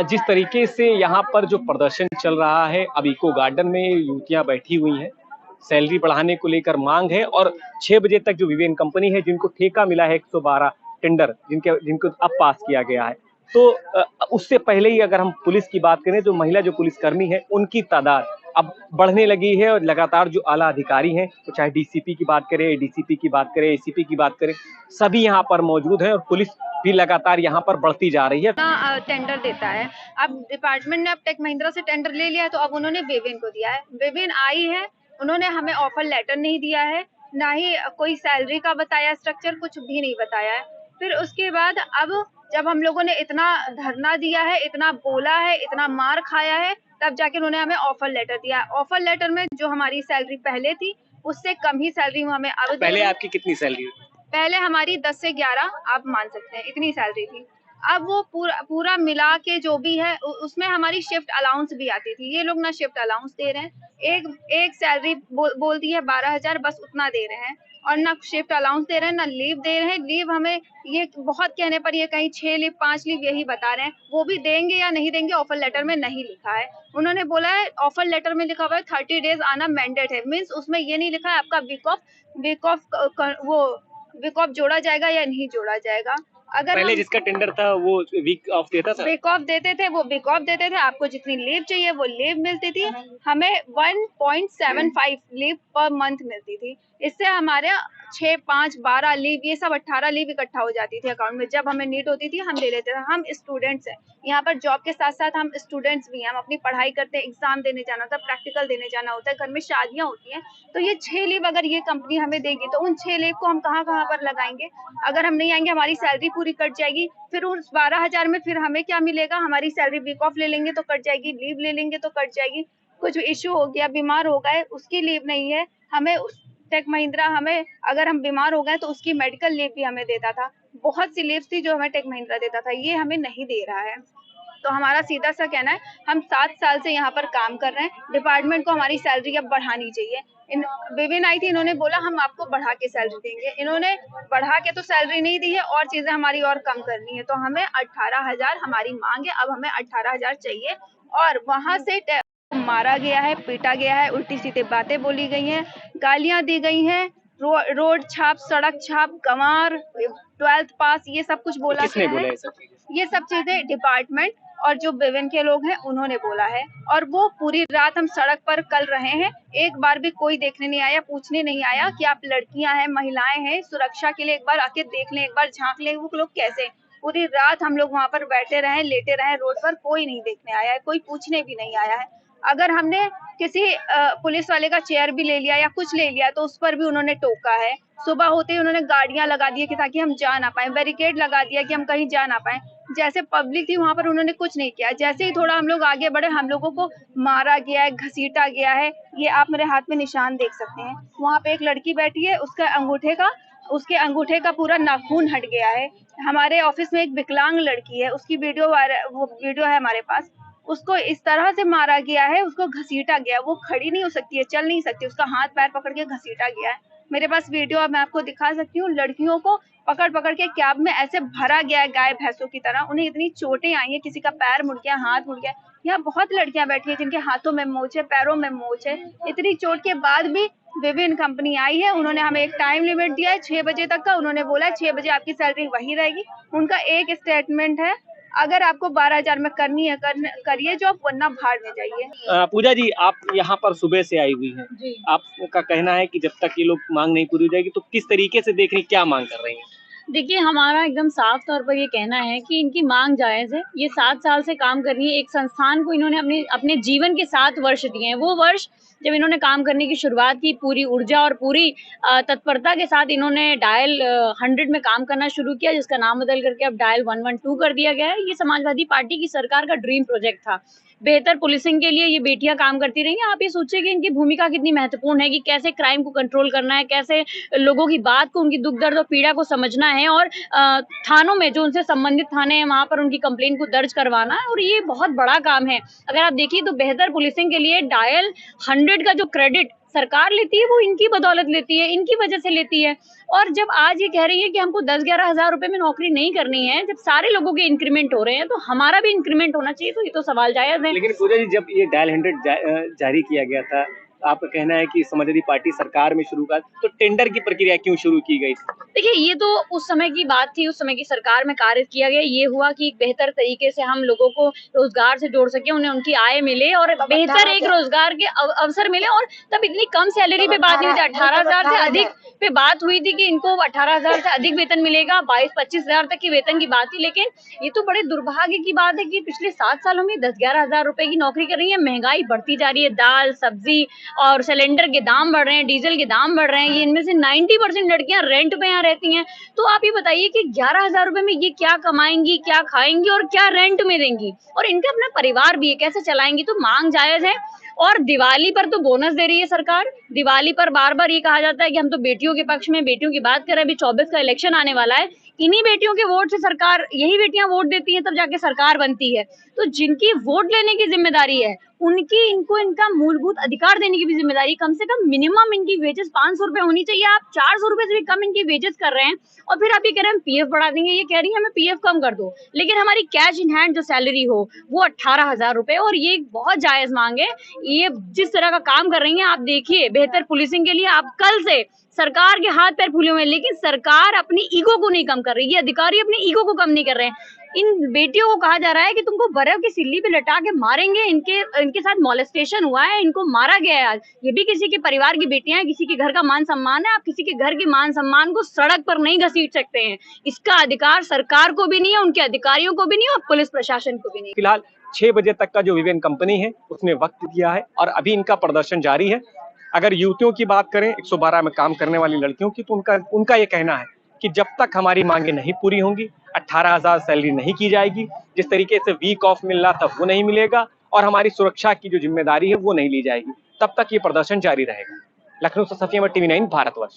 जिस तरीके से यहाँ पर जो प्रदर्शन चल रहा है, अब इको गार्डन में युवतियां बैठी हुई हैं, सैलरी बढ़ाने को लेकर मांग है और 6 बजे तक जो विवेन कंपनी है जिनको ठेका मिला है 112 टेंडर जिनको अब पास किया गया है, तो उससे पहले ही अगर हम पुलिस की बात करें तो महिला जो पुलिसकर्मी है उनकी तादाद अब बढ़ने लगी है और लगातार जो आला अधिकारी हैं, तो चाहे डीसीपी की बात करें, एडीसीपी की बात करें, एसीपी की बात करें, सभी यहाँ पर मौजूद हैं और पुलिस भी लगातार यहाँ पर बढ़ती जा रही है। टेंडर देता है। अब डिपार्टमेंट ने अब टेक महिंद्रा से टेंडर ले लिया है, तो अब उन्होंने विवेन को दिया है। विवेन आई है, उन्होंने हमें ऑफर लेटर नहीं दिया है, ना ही कोई सैलरी का बताया, स्ट्रक्चर कुछ भी नहीं बताया है। फिर उसके बाद अब जब हम लोगों ने इतना धरना दिया है, इतना बोला है, इतना मार खाया है, तब जाके उन्होंने हमें ऑफर लेटर दिया है। ऑफर लेटर में जो हमारी सैलरी पहले थी उससे कम ही सैलरी हमें अब। पहले आपकी कितनी सैलरी? पहले हमारी 10 से 11 आप मान सकते हैं, इतनी सैलरी थी। अब वो पूरा मिला के जो भी है उसमें हमारी शिफ्ट अलाउंस भी आती थी। ये लोग ना शिफ्ट अलाउंस दे रहे हैं, एक सैलरी बोल दी है 12,000, बस उतना दे रहे हैं, और ना शिफ्ट अलाउंस दे रहे हैं, ना लीव दे रहे हैं। लीव हमें ये बहुत कहने पर ये कहीं 6 लीव 5 लीव यही बता रहे हैं, वो भी देंगे या नहीं देंगे ऑफर लेटर में नहीं लिखा है। उन्होंने बोला है ऑफर लेटर में लिखा हुआ है 30 डेज आना मैंडेट है, मीन्स उसमें ये नहीं लिखा है आपका वीक ऑफ जोड़ा जाएगा या नहीं जोड़ा जाएगा। अगर पहले जिसका टेंडर था वो वीक ऑफ देता था, वीक ऑफ देते थे, वो वीक ऑफ देते थे। आपको जितनी लीव चाहिए वो लीव मिलती थी। हमें 1.75 लीव पर मंथ मिलती थी। इससे हमारे 6, 5, 12 लीव, ये सब 18 लीव इकट्ठा हो जाती थी अकाउंट में। जब हमें नीड होती थी हम ले लेते थे। हम स्टूडेंट्स हैं यहाँ पर, जॉब के साथ साथ हम स्टूडेंट्स भी हैं। हम अपनी पढ़ाई करते हैं, एग्जाम देने जाना होता है, प्रैक्टिकल देने जाना होता है, घर में शादियां होती हैं। तो ये 6 लीव अगर ये कंपनी हमें देगी तो उन 6 लीव को हम कहाँ पर लगाएंगे? अगर हम नहीं आएंगे हमारी सैलरी पूरी कट जाएगी। फिर उस 12,000 में फिर हमें क्या मिलेगा? हमारी सैलरी वीक ऑफ ले लेंगे तो कट जाएगी, लीव ले लेंगे तो कट जाएगी। कुछ इश्यू हो गया, बीमार हो गए, उसकी लीव नहीं है हमें। टेक महिंद्रा हमें, अगर हम बीमार हो गए तो उसकी मेडिकल लीव भी हमें देता था। बहुत सी लीव थी जो हमें टेक महिंद्रा देता था, ये हमें नहीं दे रहा है। तो हमारा सीधा सा कहना है, हम 7 साल से यहाँ पर काम कर रहे हैं, डिपार्टमेंट को हमारी सैलरी अब बढ़ानी चाहिए। विवेन आई थी, इन्होंने बोला हम आपको बढ़ा के सैलरी देंगे। इन्होंने बढ़ा के तो सैलरी नहीं दी है, और चीजें हमारी और कम करनी है। तो हमें 18,000 हमारी मांग है, अब हमें 18,000 चाहिए। और वहां से मारा गया है, पीटा गया है, उल्टी सीधी बातें बोली गई हैं, गालियां दी गई हैं, रोड छाप, सड़क छाप, गंवार, 12th पास, ये सब कुछ बोला गया है। ये सब चीजें डिपार्टमेंट और जो विवेन के लोग हैं उन्होंने बोला है। और वो पूरी रात हम सड़क पर कल रहे हैं, एक बार भी कोई देखने नहीं आया, पूछने नहीं आया कि आप लड़कियां हैं, महिलाएं हैं, सुरक्षा के लिए एक बार आके देख लें, एक बार झांक लें वो लोग कैसे। पूरी रात हम लोग वहां पर बैठे रहे, लेटे रहे रोड पर, कोई नहीं देखने आया है, कोई पूछने भी नहीं आया है। अगर हमने किसी पुलिस वाले का चेयर भी ले लिया या कुछ ले लिया तो उस पर भी उन्होंने टोका है। सुबह होते ही उन्होंने गाड़ियां लगा दी कि ताकि हम जा ना पाए, बैरिकेड लगा दिया कि हम कहीं जा ना पाए। जैसे पब्लिक थी वहां पर उन्होंने कुछ नहीं किया। जैसे ही थोड़ा हम लोग आगे बढ़े, हम लोगों को मारा गया है, घसीटा गया है। ये आप मेरे हाथ में निशान देख सकते हैं। वहां पे एक लड़की बैठी है, उसके अंगूठे का पूरा नाखून हट गया है। हमारे ऑफिस में एक विकलांग लड़की है, उसकी वीडियो है हमारे पास। उसको इस तरह से मारा गया है, उसको घसीटा गया, वो खड़ी नहीं हो सकती है, चल नहीं सकती, उसका हाथ पैर पकड़ के घसीटा गया है। मेरे पास वीडियो मैं आपको दिखा सकती हूँ। लड़कियों को पकड़ के कैब में ऐसे भरा गया है गाय भैंसों की तरह। उन्हें इतनी चोटें आई हैं, किसी का पैर मुड़ गया, हाथ मुड़ गया। यहाँ बहुत लड़कियां बैठी है जिनके हाथों में मोच है, पैरों में मोच है। इतनी चोट के बाद भी विभिन्न कंपनी आई है, उन्होंने हमें एक टाइम लिमिट दिया है 6 बजे तक का। उन्होंने बोला है 6 बजे आपकी सैलरी वही रहेगी। उनका एक स्टेटमेंट है, अगर आपको 12,000 में करनी है करिए जॉब, वरना भाड़ में जाइए। पूजा जी, आप यहाँ पर सुबह से आई हुई हैं, आपका कहना है कि जब तक ये लोग मांग नहीं पूरी हो जाएगी, तो किस तरीके से देख रही, क्या मांग कर रही हैं? देखिए, हमारा एकदम साफ तौर पर ये कहना है कि इनकी मांग जायज़ है। ये 7 साल से काम कर रही है, एक संस्थान को इन्होंने अपने जीवन के 7 वर्ष दिए हैं। वो वर्ष जब इन्होंने काम करने की शुरुआत की, पूरी ऊर्जा और पूरी तत्परता के साथ इन्होंने डायल 100 में काम करना शुरू किया, जिसका नाम बदल करके अब डायल 112 कर दिया गया है। ये समाजवादी पार्टी की सरकार का ड्रीम प्रोजेक्ट था। बेहतर पुलिसिंग के लिए ये बेटियां काम करती रही हैं। आप ये सोचिए कि इनकी भूमिका कितनी महत्वपूर्ण है कि कैसे क्राइम को कंट्रोल करना है, कैसे लोगों की बात को, उनकी दुख दर्द और पीड़ा को समझना है, और थानों में जो उनसे संबंधित थाने हैं वहां पर उनकी कंप्लेंट को दर्ज करवाना है। और ये बहुत बड़ा काम है। अगर आप देखिए तो बेहतर पुलिसिंग के लिए डायल 100 का जो क्रेडिट सरकार लेती है वो इनकी बदौलत लेती है, इनकी वजह से लेती है। और जब आज ये कह रही है कि हमको 10-11 हजार रुपए में नौकरी नहीं करनी है, जब सारे लोगों के इंक्रीमेंट हो रहे हैं तो हमारा भी इंक्रीमेंट होना चाहिए, तो ये तो सवाल जायज है। लेकिन पूजा जी, जब ये डायल 100 जारी किया गया था, आपका कहना है कि समाजवादी पार्टी सरकार में शुरू कर, तो टेंडर की प्रक्रिया क्यों शुरू की गई? देखिए, ये तो उस समय की बात थी, उस समय की सरकार में कार्य किया गया। ये हुआ कि एक बेहतर तरीके से हम लोगों को रोजगार से जोड़ सके, उन्हें उनकी आय मिले और बेहतर एक रोजगार के अवसर मिले। और तब इतनी कम सैलरी पे बात नहीं हुई थी, 18,000 से अधिक पे बात हुई थी कि इनको 18,000 से अधिक वेतन मिलेगा, 22-25 हजार तक की वेतन की बात थी। लेकिन ये तो बड़े दुर्भाग्य की बात है कि पिछले 7 सालों में 10-11 हजार रुपए की नौकरी कर रही है। महंगाई बढ़ती जा रही है, दाल, सब्जी और सिलेंडर के दाम बढ़ रहे हैं, डीजल के दाम बढ़ रहे हैं। ये इनमें से 90% लड़कियां रेंट पे यहाँ रहती हैं। तो आप ये बताइए कि 11,000 रुपए में ये क्या कमाएंगी, क्या खाएंगी और क्या रेंट में देंगी, और इनका अपना परिवार भी है, कैसे चलाएंगी? तो मांग जायज है। और दिवाली पर तो बोनस दे रही है सरकार। दिवाली पर बार बार ये कहा जाता है कि हम तो बेटियों के पक्ष में, बेटियों की बात कर रहे हैं। अभी 24 का इलेक्शन आने वाला है, इन्हीं बेटियों के वोट से सरकार, यही बेटियां वोट देती हैं तब जाके सरकार बनती है। तो जिनकी वोट लेने की जिम्मेदारी है उनकी, इनको इनका मूलभूत अधिकार देने की भी जिम्मेदारी। कम से कम मिनिमम इनकी वेजेस 500 रुपए होनी चाहिए। आप 400 रुपए से भी कम इनकी वेजेस कर रहे हैं और फिर आप ये कह रहे हैं पीएफ बढ़ा देंगे। ये कह रही है हमें पीएफ कम कर दो, लेकिन हमारी कैश इन हैंड जो सैलरी हो वो 18,000 रुपए। और ये बहुत जायज मांग है। ये जिस तरह का काम कर रही है, आप देखिए, बेहतर पुलिसिंग के लिए आप कल से सरकार के हाथ पैर फूले हुए हैं, लेकिन सरकार अपनी ईगो को नहीं कम कर रही है, अधिकारी अपनी ईगो को कम नहीं कर रहे हैं। इन बेटियों को कहा जा रहा है कि तुमको बर्फ की सिल्ली पे लटा के मारेंगे, इनके साथ मॉलेस्टेशन हुआ है, इनको मारा गया है आज। ये भी किसी के परिवार की बेटियां हैं, किसी के घर का मान सम्मान है। आप किसी के घर के मान सम्मान को सड़क पर नहीं घसीट सकते हैं। इसका अधिकार सरकार को भी नहीं है, उनके अधिकारियों को भी नहीं है और पुलिस प्रशासन को भी नहीं। फिलहाल 6 बजे तक का जो विवेन कंपनी है उसने वक्त दिया है और अभी इनका प्रदर्शन जारी है। अगर युवतियों की बात करें, 112 में काम करने वाली लड़कियों की, तो उनका ये कहना है कि जब तक हमारी मांगे नहीं पूरी होंगी, 18,000 सैलरी नहीं की जाएगी, जिस तरीके से वीक ऑफ मिल रहा था वो नहीं मिलेगा और हमारी सुरक्षा की जो जिम्मेदारी है वो नहीं ली जाएगी, तब तक ये प्रदर्शन जारी रहेगा। लखनऊ से सफिया टीवी 9 भारतवर्ष।